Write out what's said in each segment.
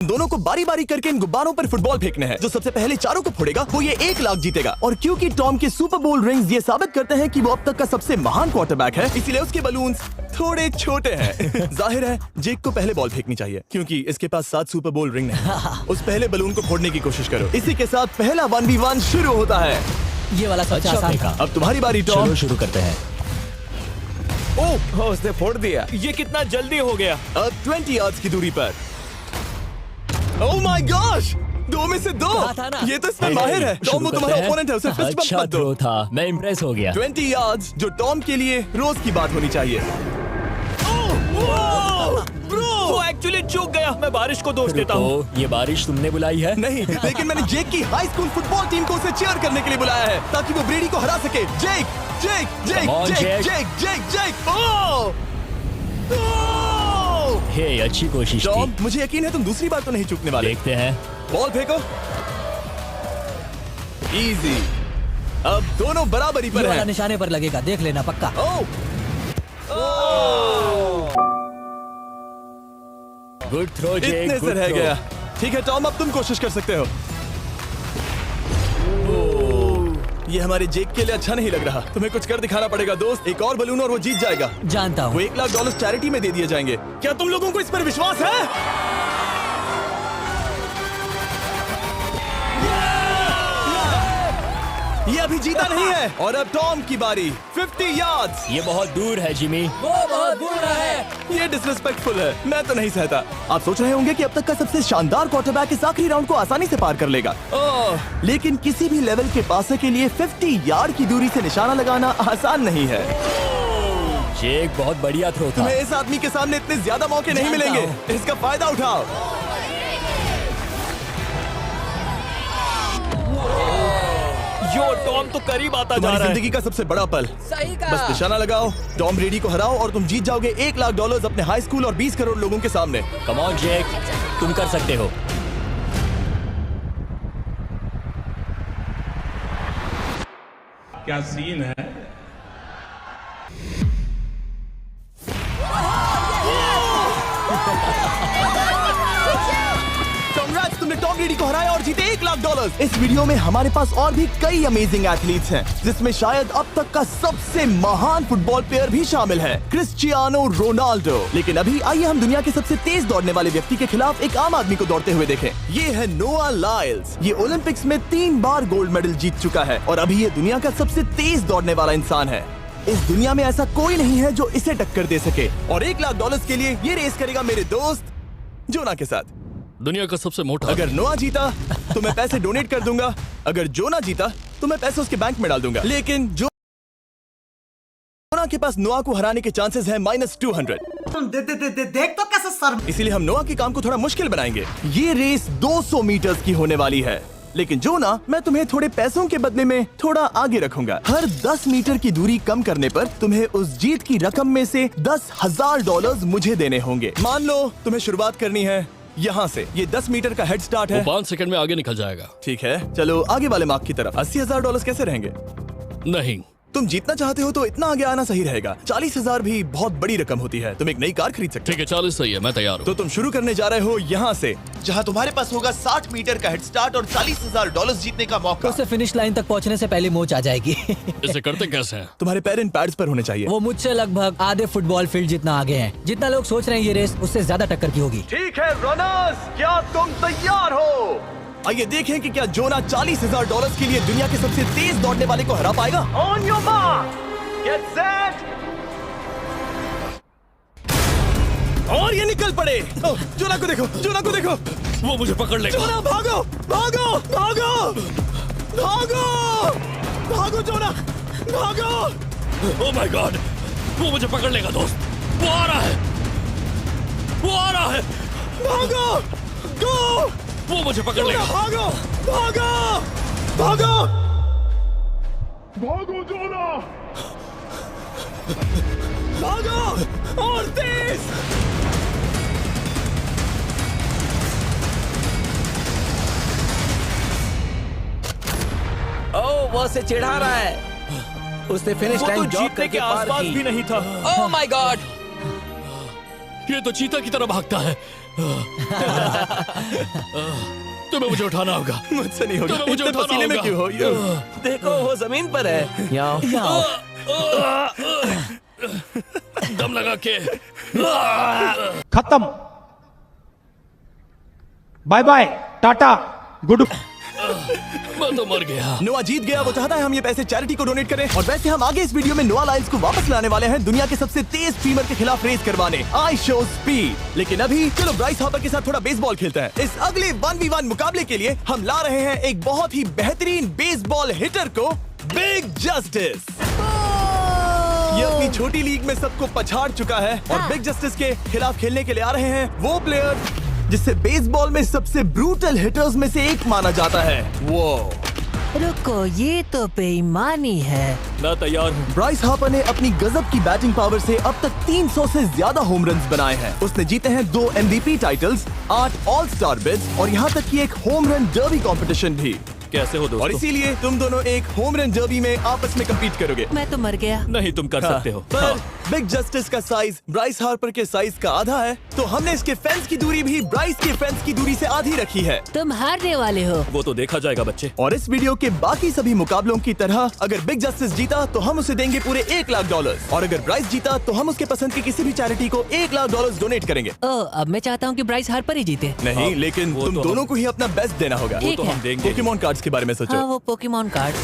दोनों को बारी बारी करके इन गुब्बारों पर फुटबॉल फेंकने हैं। जो सबसे पहले चारों को फोड़ेगा वो ये 1 लाख जीतेगा। और क्योंकि टॉम के सुपर बोल रिंग्स ये साबित करते हैं कि वो अब तक का सबसे महान क्वार्टरबैक है, इसीलिए उसके बलून्स थोड़े छोटे हैं। जाहिर है जेक को पहले बॉल फेंकनी चाहिए क्योंकि इसके पास 7 सुपर बोल रिंग हैं। उस पहले बलून को फोड़ने की कोशिश करो। इसी के साथ पहला 1v1 शुरू होता है। ये वाला सबसे आसान था। अब तुम्हारी बारी टॉम। शुरू करते हैं। ओह उसने फोड़ दिया। ये कितना जल्दी हो गया। अब 20 यार्ड्स की दूरी पर। ओह माय गॉश, 2 में से 2। था ना? ये तो इसमें माहिर है। टॉम वो तुम्हारा ओपोनेंट है, उसे फिस्ट बम्प अच्छा मत दो। थ्रो था, मैं इम्प्रेस हो गया। 20 यार्ड्स जो टॉम के लिए रोज की बात होनी चाहिए। वो एक्चुअली चूक गया। मैं बारिश को दोष देता हूँ। रुको, ये बारिश तुमने बुलाई है? नहीं, लेकिन मैंने जेक की हाई स्कूल फुटबॉल टीम को उसे चीयर करने के लिए बुलाया है ताकि वो ब्रेडी को हरा सके। जेक जेक जेक Come on, जेक Jake. जेक जेक जेक। ओह हे, अच्छी कोशिश टॉम, थी। मुझे यकीन है तुम दूसरी बार तो नहीं चूकने वाले। देखते हैं। बॉल फेंको। इजी। अब दोनों बराबरी ये पर वाला हैं। निशाने पर लगेगा, देख लेना पक्का। गुड थ्रो जेक, इतने से गुड रह थ्रो। गया। ठीक है टॉम, अब तुम कोशिश कर सकते हो। ये हमारे जेक के लिए अच्छा नहीं लग रहा। तुम्हें कुछ कर दिखाना पड़ेगा दोस्त। एक और बलून और वो जीत जाएगा। जानता वो हूँ। $1 लाख चैरिटी में दे दिए जाएंगे। क्या तुम लोगों को इस पर विश्वास है? ये अभी जीता नहीं है। और अब टॉम की बारी। 50 यार्ड्स। ये बहुत दूर है जिमी। वो बहुत दूर है। ये डिसरिस्पेक्टफुल है। मैं तो नहीं सहता। आप सोच रहे होंगे कि अब तक का सबसे शानदार क्वार्टरबैक इस आखिरी राउंड को आसानी से पार कर लेगा। लेकिन किसी भी लेवल के पासे के लिए 50 यार्ड की दूरी से निशाना लगाना आसान नहीं है। जेक बहुत बढ़िया थ्रो था। तुम्हें इस आदमी के सामने इतने ज्यादा मौके नहीं जानता मिलेंगे। इसका फायदा उठाओ। यो टॉम तो करीब आता जा तुम्हारी रहा है। जिंदगी का सबसे बड़ा पल। सही बस निशाना लगाओ, टॉम ब्रेडी को हराओ और तुम जीत जाओगे $1 लाख अपने हाई स्कूल और 20 करोड़ लोगों के सामने। कम ऑन जेक, तुम कर सकते हो। क्या सीन है। Congrats, तुमने टॉम ब्रेडी को हराया और जीते $1 लाख। इस वीडियो में हमारे पास और भी कई अमेजिंग एथलीट्स हैं, जिसमें शायद अब तक का सबसे महान फुटबॉल प्लेयर भी शामिल है, क्रिस्टियानो रोनाल्डो। लेकिन अभी आइए हम दुनिया के सबसे तेज दौड़ने वाले व्यक्ति के खिलाफ एक आम आदमी को दौड़ते हुए देखें। ये है नोआ लाइल्स। ये ओलंपिक्स में 3 बार गोल्ड मेडल जीत चुका है और अभी ये दुनिया का सबसे तेज दौड़ने वाला इंसान है। इस दुनिया में ऐसा कोई नहीं है जो इसे टक्कर दे सके। और $1 लाख के लिए ये रेस करेगा मेरे दोस्त जोना के साथ। दुनिया का सबसे मोटा। अगर नोआ जीता तो मैं पैसे डोनेट कर दूंगा। अगर जोना जीता तो मैं पैसे उसके बैंक में डाल दूंगा। लेकिन जोना के पास नोआ को हराने के चांसेस हैं -200। देख तो कैसे सर। इसीलिए हम नोआ के काम को थोड़ा मुश्किल बनाएंगे। ये रेस 200 मीटर्स की होने वाली है। लेकिन जोना, मैं तुम्हें थोड़े पैसों के बदले में थोड़ा आगे रखूंगा। हर 10 मीटर की दूरी कम करने पर तुम्हें उस जीत की रकम में से $10,000 मुझे देने होंगे। मान लो तुम्हें शुरुआत करनी है यहाँ से। ये 10 मीटर का हेड स्टार्ट है। 5 सेकंड में आगे निकल जाएगा। ठीक है, चलो आगे वाले मार्क की तरफ। $80,000 कैसे रहेंगे? नहीं, तुम जीतना चाहते हो तो इतना आगे आना सही रहेगा। 40,000 भी बहुत बड़ी रकम होती है। तुम एक नई कार खरीद सकते ठीक है 40 सही है, मैं तैयार हूँ। हो। तो तुम शुरू करने जा रहे हो यहाँ से, जहाँ तुम्हारे पास होगा 60 मीटर का हेड स्टार्ट और $40,000 जीतने का मौका। उसे फिनिश लाइन तक पहुंचने से पहले मोच आ जाएगी। इसे करते कैसे हैं? तुम्हारे पैर इन पैड्स पर होने चाहिए। वो मुझसे लगभग आधे फुटबॉल फील्ड जितना आगे हैं। जितना लोग सोच रहे हैं ये रेस उससे ज्यादा टक्कर की होगी। ठीक है रनर्स, क्या तुम तैयार हो? आइए देखें कि क्या जोना $40,000 के लिए दुनिया के सबसे तेज दौड़ने वाले को हरा पाएगा। On your mark, get set, और ये निकल पड़े। ओह, जोना को देखो, जोना को देखो। वो मुझे पकड़ लेगा। जोना भागो, भागो, भागो, भागो, भागो जोना, भागो। ओह माय गॉड, वो मुझे पकड़ लेगा दोस्त। वो आ रहा है, वो आ रहा है। भागो, गो, वो मुझे पकड़ लेगा। भागो, भागो, भागो, भागो जोना। भागो और तेज। ओह, वो उसे चिढ़ा रहा है। उसने फिनिश वो तो लाइन जॉब जीतने के करके पार आसपास की। भी नहीं था। ओह माय गॉड, ये तो चीता की तरह भागता है। तुम्हें मुझे उठाना होगा। मुझसे नहीं होगा। तुम्हें मुझे इतने उठाना पसीने में होगा। क्यों हो? देखो वो जमीन पर है। दम लगा के। खत्म। Bye bye, tata, good. मैं तो मर गया। नोआ जीत गया। वो चाहता है हम ये पैसे चैरिटी को डोनेट करें। और वैसे हम आगे इस वीडियो में नोआ लाइल्स को वापस लाने वाले हैं दुनिया के सबसे तेज स्ट्रीमर के खिलाफ रेस करवाने, आई शो स्पीड। लेकिन अभी चलो ब्राइस हार्पर के साथ थोड़ा बेसबॉल खेलते हैं। इस अगले 1v1 मुकाबले के लिए हम ला रहे हैं एक बहुत ही बेहतरीन बेसबॉल हिटर को, बिग जस्टिस। ये अपनी छोटी लीग में सबको पछाड़ चुका है और बिग जस्टिस के खिलाफ खेलने के लिए आ रहे हैं वो प्लेयर जिसे बेसबॉल में सबसे ब्रूटल हिटर्स में से एक माना जाता है। वो रुको, ये तो बेईमानी है। मैं तैयार हूँ। ब्राइस हार्पर ने अपनी गजब की बैटिंग पावर से अब तक 300 से ज्यादा होम रन्स बनाए हैं। उसने जीते हैं 2 MVP titles, 8 all star bids और यहाँ तक कि एक होम रन डर्बी कंपटीशन भी। कैसे हो और दोस्तों? इसीलिए तुम दोनों एक होम रन डर्बी में आपस में कम्पीट करोगे। मैं तो मर गया। नहीं, तुम कर सकते हो। पर बिग जस्टिस का साइज ब्राइस हार्पर के साइज का आधा है, तो हमने इसके फेंस की दूरी भी ब्राइस के फेंस की दूरी से आधी रखी है। तुम हारने वाले हो। वो तो देखा जाएगा बच्चे। और इस वीडियो के बाकी सभी मुकाबलों की तरह अगर बिग जस्टिस जीता तो हम उसे देंगे पूरे $1 लाख और अगर ब्राइस जीता तो हम उसके पसंद की किसी भी चैरिटी को $1 लाख डोनेट करेंगे। अब मैं चाहता हूँ कि ब्राइस हार्पर ही जीते। नहीं, हाँ, लेकिन वो तुम तो दोनों को ही अपना बेस्ट देना होगा। ठीक तो है। हम देंगे। पोकेमॉन कार्ड्स के बारे में सोचो। हाँ, वो पोकेमॉन कार्ड।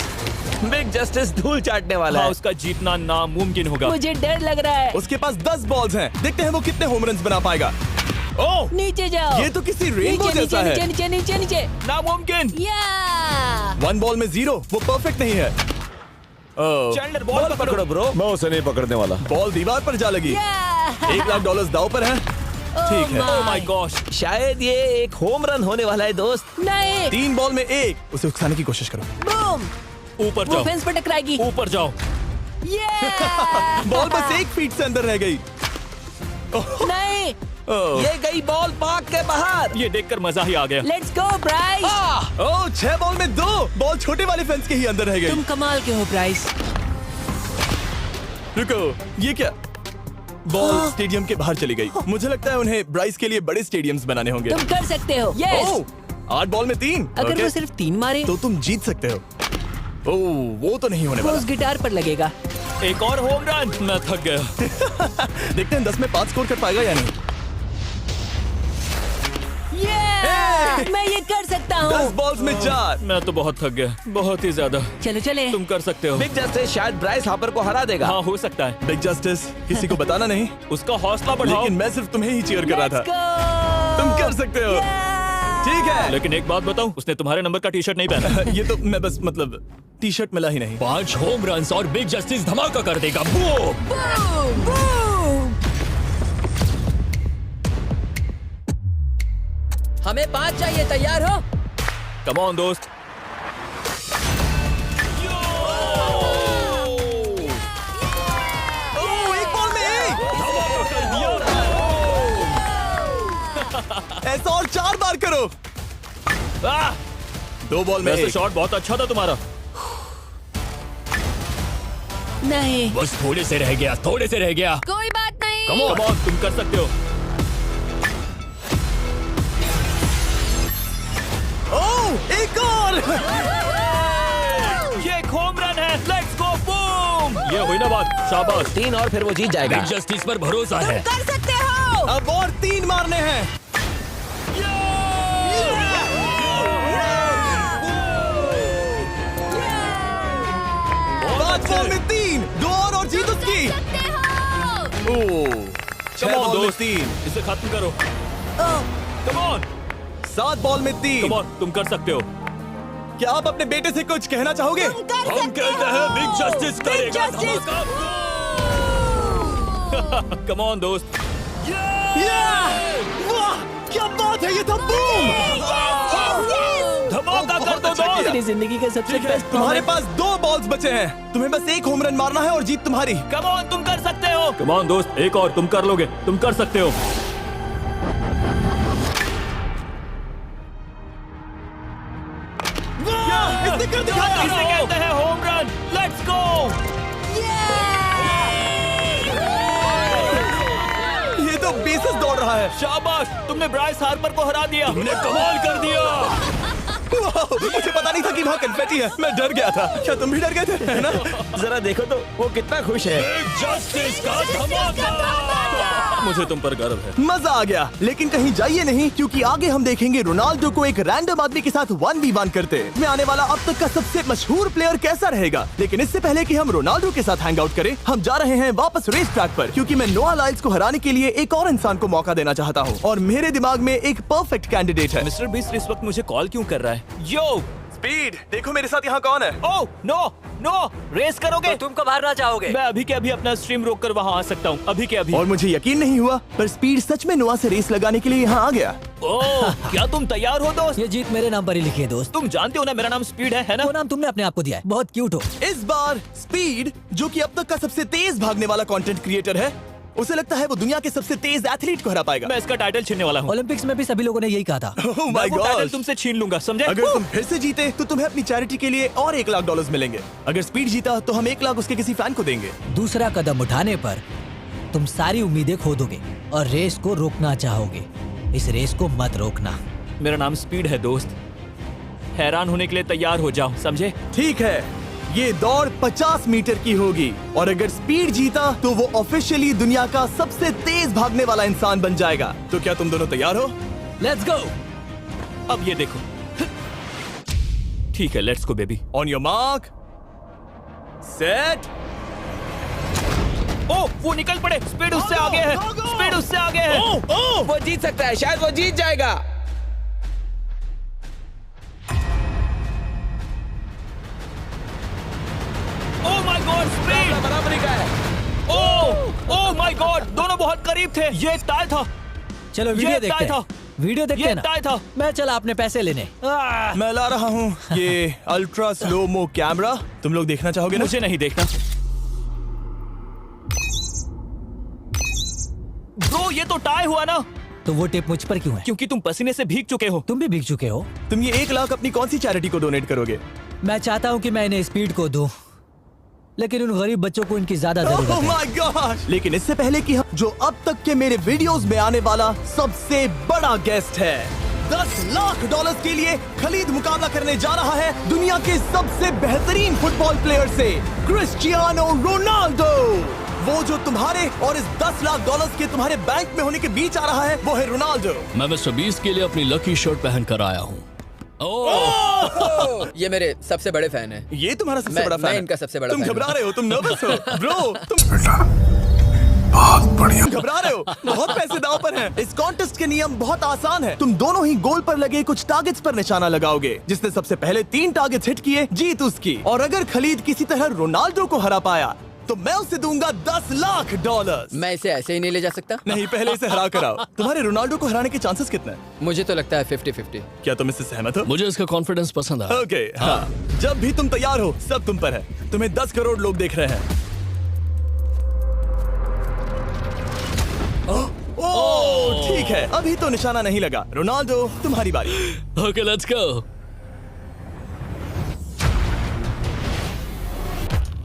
बिग जस्टिस धूल चाटने वाला हाँ, है। उसका जीतना नामुमकिन होगा। मुझे डर लग रहा है। उसके पास 10 बॉल्स हैं, देखते हैं वो कितने होम रन्स बना पाएगा। ओह, नीचे जाओ। ये तो किसी रेनबो नीचे जैसा नीचे है। नीचे नीचे नीचे। नामुमकिन। या 1 बॉल में 0, वो परफेक्ट नहीं है। चैंडलर बॉल पकड़ो ब्रो। मैं उसे नहीं पकड़ने वाला। बॉल दीवार पर जा लगी। $1 लाख दाव पर है। ठीक है। Oh my gosh. शायद ये एक होम रन होने वाला है दोस्त। नहीं। 3 बॉल में 1, उसे उकसाने की कोशिश करो। बूम। ऊपर वो जाओ। फेंस पर टकराएगी। ऊपर जाओ। बॉल बस 1 फीट से अंदर रह गई। नहीं। ये गई बॉल पार्क के बाहर। ये देखकर मजा ही आ गया। Let's go Bryce. Oh, 6 ball में 2, बॉल छोटे वाले फेंस के ही अंदर रह गई। तुम कमाल के हो ब्राइस। रुको, ये क्या? बॉल स्टेडियम के बाहर चली गई। मुझे लगता है उन्हें ब्राइस के लिए बड़े स्टेडियम्स बनाने होंगे। तुम कर सकते हो। यस। ओह, 8 बॉल में 3। अगर ओके, वो सिर्फ 3 मारे तो तुम जीत सकते हो। ओह, वो तो नहीं होने वो वाला। उस गिटार पर लगेगा। एक और होम रन। मैं थक गया। देखते हैं 10 में 5 स्कोर कर पाएगा या नहीं। मैं ये कर सकता 10 हूँ। बॉल्स में 4। मैं तो बहुत थक गया, बहुत ही ज्यादा। चलो चले। तुम कर सकते हो। बिग जस्टिस शायद ब्राइस हार्पर को हरा देगा। हाँ, हो सकता है। बिग जस्टिस किसी को बताना नहीं, उसका हौसला बढ़ाओ। लेकिन मैं सिर्फ तुम्हें ही चीयर कर रहा था। Let's go! तुम कर सकते हो। ठीक है। लेकिन एक बात बताऊं, उसने तुम्हारे नंबर का टी शर्ट नहीं पहना। ये तो मैं बस मतलब टी शर्ट मिला ही नहीं। 5 होम रन्स और बिग जस्टिस धमाका कर देगा। बूम! Boom! Boom! हमें 5 चाहिए। तैयार हो? कम ऑन दोस्त। ओह, 1 बॉल में 1। धमाका कर दिया। ऐसा और 4 बार करो। आह! 2 बॉल में वैसे 1। शॉट बहुत अच्छा था तुम्हारा। नहीं। बस थोड़े से रह गया, थोड़े से रह गया। कोई बात नहीं। कम ऑन, तुम कर सकते हो। ओह, एक और। ये एक होम रन है। Let's go boom! ये हुई ना बात। शाबाश। 3 और फिर वो जीत जाएगा। बिग जस्टिस पर भरोसा है। कर सकते हो। अब और 3 मारने हैं। 5 बॉल में 3, 2 और जीत उसकी। ओह, 6 कम ऑन बॉल में दोस्त, 3, इसे खत्म करो। कम ऑन, 7 बॉल में 3। कम ऑन, तुम कर सकते हो। क्या आप अपने बेटे से कुछ कहना चाहोगे? हम कहते हैं बिग जस्टिस करेगा Justice! धमाका। कम ऑन दोस्त। वाह, क्या बात है, ये था बूम। धमाका कर दो अच्छा दोस्त। मेरी जिंदगी का सबसे ठीक है, बेस्ट तुम्हारे पास 2 बॉल्स बचे हैं। तुम्हें बस 1 होम रन मारना है और जीत तुम्हारी। कम ऑन, तुम कर सकते हो। कम ऑन दोस्त, एक और, तुम कर लोगे, तुम कर सकते हो। इसने कर दिखाया। इसे कहते हैं होम रन। Let's go. ये तो बेसिस है। शाबाश, तुमने ब्राइस हार्पर को हरा दिया। तुमने कमाल कर दिया। वाह, मुझे पता नहीं था कि वहाँ कन्फेटी है। मैं डर गया था। क्या तुम भी डर गए थे, है ना? जरा देखो तो वो कितना खुश है। जस्टिस का धमाका। मुझे तुम पर गर्व है। मजा आ गया, लेकिन कहीं जाइए नहीं, क्योंकि आगे हम देखेंगे रोनाल्डो को एक रैंडम आदमी के साथ 1v1 करते में आने वाला अब तक का सबसे मशहूर प्लेयर कैसा रहेगा। लेकिन इससे पहले कि हम रोनाल्डो के साथ हैंग आउट करें, हम जा रहे हैं वापस रेस ट्रैक पर, क्योंकि मैं नोआ लाइल्स को हराने के लिए एक और इंसान को मौका देना चाहता हूँ और मेरे दिमाग में एक परफेक्ट कैंडिडेट है। मिस्टर बीस्ट इस वक्त मुझे कॉल क्यों कर रहा है? यो स्पीड, देखो मेरे साथ यहाँ कौन है। ओह नो नो, रेस करोगे? तुम कब हारना चाहोगे? मैं अभी के अभी अपना स्ट्रीम रोक कर वहाँ आ सकता हूँ, अभी के अभी। और मुझे यकीन नहीं हुआ, पर स्पीड सच में नोआ से रेस लगाने के लिए यहाँ आ गया। ओह, क्या तुम तैयार हो दोस्त? ये जीत मेरे नाम पर ही लिखी है दोस्त। तुम जानते हो ना मेरा नाम स्पीड है ना? वो नाम तुमने अपने आप को दिया है। बहुत क्यूट हो। इस बार स्पीड, जो कि अब तक का सबसे तेज भागने वाला कंटेंट क्रिएटर है, उसे लगता है वो दुनिया के सबसे तेज एथलीट को हरा पाएगा। मैं इसका टाइटल छीनने वाला हूँ। ओलंपिक्स में भी सभी लोगों ने यही कहा था। Oh मैं my वो टाइटल God! तुमसे छीन लूंगा, समझे? अगर तुम फिर से जीते तो तुम्हें अपनी चैरिटी के लिए और $1 लाख मिलेंगे। अगर स्पीड जीता तो हम 1 लाख उसके किसी फैन को देंगे। दूसरा कदम उठाने पर तुम सारी उम्मीदें खो दोगे और रेस को रोकना चाहोगे। इस रेस को मत रोकना। मेरा नाम स्पीड है दोस्त, हैरान होने के लिए तैयार हो जाओ, समझे? ठीक है, ये दौड़ 50 मीटर की होगी और अगर स्पीड जीता तो वो ऑफिशियली दुनिया का सबसे तेज भागने वाला इंसान बन जाएगा। तो क्या तुम दोनों तैयार हो? Let's go. अब ये देखो। ठीक है, let's go baby. On your mark, set. Oh, वो निकल पड़े। स्पीड उससे आगे है, स्पीड उससे आगे है। वो जीत सकता है, शायद वो जीत जाएगा। ओह माय गॉड, स्पीड बराबरी का है। ओह माय गॉड, दोनों बहुत करीब थे। ये टाई था। चलो वीडियो ये देखते टाई हैं। वीडियो देखते ये हैं ना। टाई था। मैं चला अपने पैसे लेने। मैं ला रहा हूँ ये अल्ट्रा स्लो मो कैमरा। तुम लोग देखना चाहोगे ना? मुझे नहीं देखना। ब्रो, ये तो टाई हुआ ना? तो वो टिप मुझ पर क्यों है? क्योंकि तुम पसीने से भीग चुके हो। तुम भी भीग चुके हो। तुम ये 1 लाख अपनी कौन सी चैरिटी को डोनेट करोगे? मैं चाहता हूँ कि मैं इन्हें स्पीड को दूं, लेकिन उन गरीब बच्चों को इनकी ज्यादा जरूरत Oh है। my gosh! लेकिन इससे पहले कि हम जो अब तक के मेरे वीडियोस में आने वाला सबसे बड़ा गेस्ट है, $10 लाख के लिए खलीद मुकाबला करने जा रहा है दुनिया के सबसे बेहतरीन फुटबॉल प्लेयर से, क्रिस्टियानो रोनाल्डो। वो जो तुम्हारे और इस $10 लाख के तुम्हारे बैंक में होने के बीच आ रहा है, वो है रोनाल्डो। मैं मिस्टर बीस्ट के लिए अपनी लकी शर्ट पहन कर आया हूँ। ये मेरे सबसे बड़े फैन हैं। ये तुम्हारा सबसे मैं- बड़ा फैन मैं है। इनका सबसे बड़ा तुम फैन घबरा हूँ। रहे हो, तुम नर्वस हो ब्रो, तुम घबरा रहे हो। बहुत पैसे दांव पर हैं। इस कॉन्टेस्ट के नियम बहुत आसान है। तुम दोनों ही गोल पर लगे कुछ टारगेट्स पर निशाना लगाओगे। जिसने सबसे पहले 3 टारगेट्स हिट किए, जीत उसकी। और अगर खलीद किसी तरह रोनाल्डो को हरा पाया तो मैं उसे दूंगा $10 लाख। मैं इसे ऐसे ही नहीं ले जा सकता। नहीं, पहले इसे हरा कर आओ। तुम्हारे रोनाल्डो को हराने के चांसेस कितने हैं? मुझे तो लगता है 50-50। क्या तुम इससे सहमत हो? मुझे इसका कॉन्फिडेंस पसंद आया। ओके, हाँ। जब भी तुम तैयार हो, सब तुम पर है। तुम्हें 10 करोड़ लोग देख रहे हैं। ओह, ठीक है, अभी तो निशाना नहीं लगा। रोनाल्डो, तुम्हारी बारी। Okay, let's go.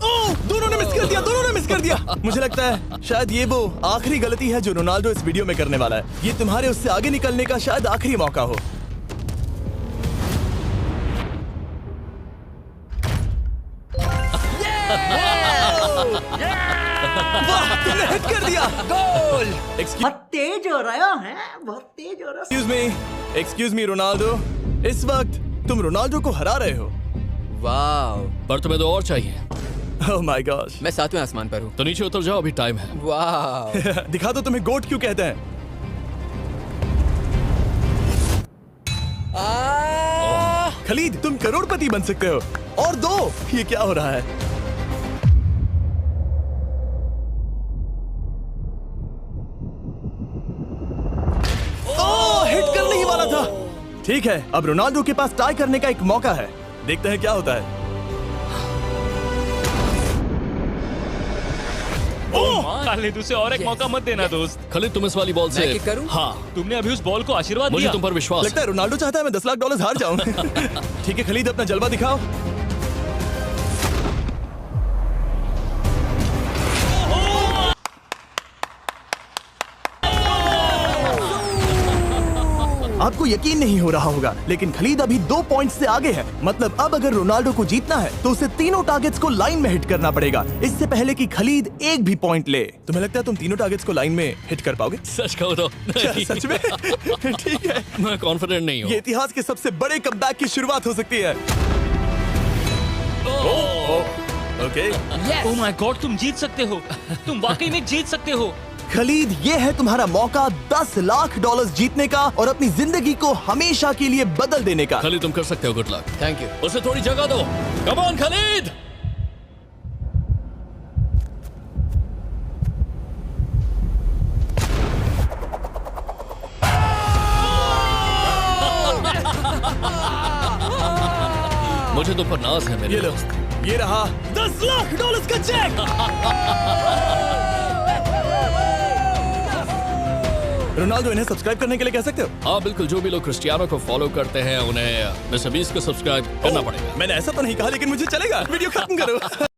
ओह, दोनों ने मिस कर दिया, दोनों ने मिस कर दिया। मुझे लगता है शायद ये वो आखिरी गलती है जो रोनाल्डो इस वीडियो में करने वाला है। ये तुम्हारे उससे आगे निकलने का शायद आखिरी मौका हो। वाह, तुमने हिट कर दिया। गोल। बहुत तेज हो रहा है, बहुत तेज हो रहा है। एक्सक्यूज मी रोनाल्डो, इस वक्त तुम रोनाल्डो को हरा रहे हो। वाह, पर तुम्हें तो और चाहिए। Oh my gosh. मैं 7वें आसमान पर हूँ। तो नीचे उतर जाओ, अभी टाइम है। वाह, दिखा दो तुम्हें गोट क्यों कहते हैं। खलीद, तुम करोड़पति बन सकते हो। और 2, ये क्या हो रहा है? ओह, हिट करने ही वाला था। ठीक है, अब रोनाल्डो के पास टाई करने का एक मौका है। देखते हैं क्या होता है। खालिद, उसे और एक मौका मत देना दोस्त। खालिद, तुम इस वाली बॉल मैं से किक करूं? हाँ, तुमने अभी उस बॉल को आशीर्वाद दिया। मुझे तुम पर विश्वास लगता है रोनाल्डो चाहता है मैं $10 लाख हार जाऊं। ठीक है खलीद, अपना जलवा दिखाओ। आपको यकीन नहीं हो रहा होगा, लेकिन खलीद अभी 2 पॉइंट से आगे है। मतलब अब अगर रोनाल्डो को जीतना है तो उसे तीनों टारगेट्स को लाइन में हिट करना पड़ेगा, इससे पहले कि खलीद एक भी पॉइंट ले। तुम्हें लगता है तुम तीनों टारगेट्स को लाइन में हिट कर पाओगे? सच कहूँ तो सच में? ठीक है, मैं कॉन्फिडेंट नहीं हूँ। ये इतिहास के सबसे बड़े कमबैक की शुरुआत हो सकती है। ओके, ओह माय गॉड, तुम जीत सकते हो, तुम वाकई में जीत सकते हो। खलीद, ये है तुम्हारा मौका $10 लाख जीतने का और अपनी जिंदगी को हमेशा के लिए बदल देने का। खलीद, तुम कर सकते हो। Good luck. Thank you. उसे थोड़ी जगह दो। Come on Khalid. मुझे तो पर नाज है मेरे ये लो, दोस्त। ये रहा $10 लाख का चेक। रोनाल्डो, इन्हें सब्सक्राइब करने के लिए कह सकते हो? हाँ बिल्कुल, जो भी लोग क्रिस्टियानो को फॉलो करते हैं उन्हें मिस्टर बीस्ट को सब्सक्राइब करना पड़ेगा। मैंने ऐसा तो नहीं कहा, लेकिन मुझे चलेगा। वीडियो खत्म करो।